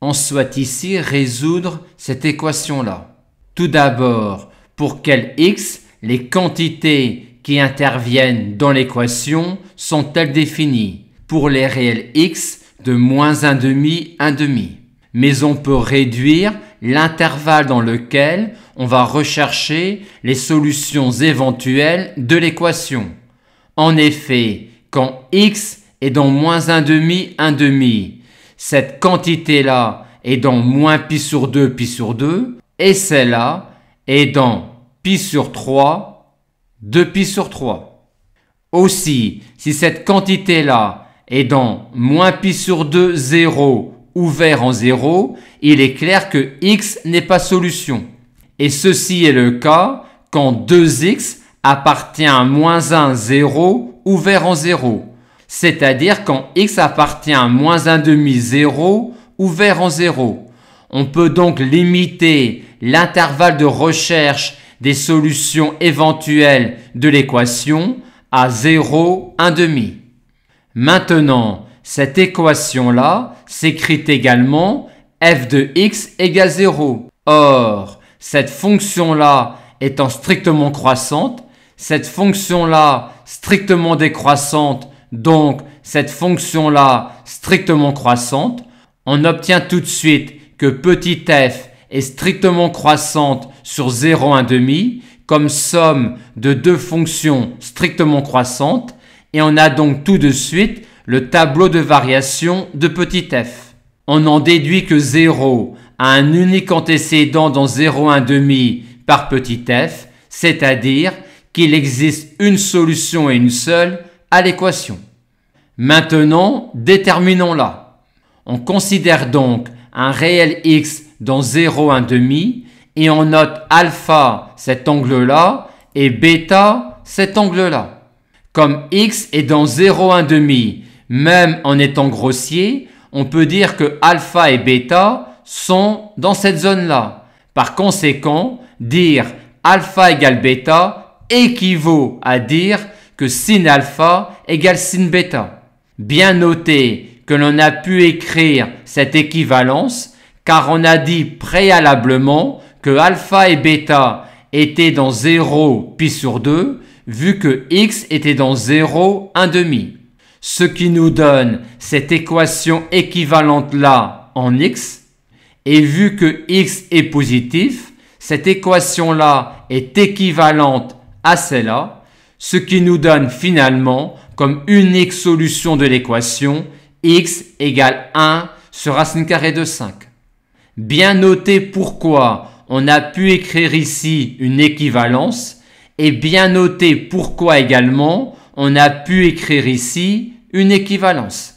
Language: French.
On souhaite ici résoudre cette équation-là. Tout d'abord, pour quel x les quantités qui interviennent dans l'équation sont-elles définies? Pour les réels x de moins 1/2, 1/2. Mais on peut réduire l'intervalle dans lequel on va rechercher les solutions éventuelles de l'équation. En effet, quand x est dans moins 1/2, 1/2, cette quantité-là est dans moins pi sur 2, pi sur 2, et celle-là est dans pi sur 3, 2 pi sur 3. Aussi, si cette quantité-là est dans moins pi sur 2, 0, ouvert en 0, il est clair que x n'est pas solution. Et ceci est le cas quand 2x appartient à moins 1, 0, ouvert en 0. C'est-à-dire quand x appartient à moins 1/2, 0, ouvert en 0. On peut donc limiter l'intervalle de recherche des solutions éventuelles de l'équation à 0, 1/2. Maintenant, cette équation-là s'écrit également f de x égale 0. Or, cette fonction-là étant strictement croissante, cette fonction-là strictement décroissante, donc cette fonction-là strictement croissante, on obtient tout de suite que petit f est strictement croissante sur 0, 1/2 comme somme de deux fonctions strictement croissantes et on a donc tout de suite le tableau de variation de petit f. On en déduit que 0 a un unique antécédent dans 0, 1/2 par petit f, c'est-à-dire qu'il existe une solution et une seule à l'équation. Maintenant, déterminons-la. On considère donc un réel x dans 0, 1/2 et on note alpha cet angle-là et bêta cet angle-là. Comme x est dans 0, 1/2, même en étant grossier, on peut dire que alpha et bêta sont dans cette zone-là. Par conséquent, dire alpha égale bêta équivaut à dire que sin alpha égale sin bêta. Bien noter que l'on a pu écrire cette équivalence car on a dit préalablement que alpha et bêta étaient dans 0 pi sur 2 vu que x était dans 0, 1/2. Ce qui nous donne cette équation équivalente-là en x. Et vu que x est positif, cette équation-là est équivalente à celle-là, ce qui nous donne finalement comme unique solution de l'équation x égale 1 sur racine carrée de 5. Bien noter pourquoi on a pu écrire ici une équivalence et bien noter pourquoi également on a pu écrire ici une équivalence.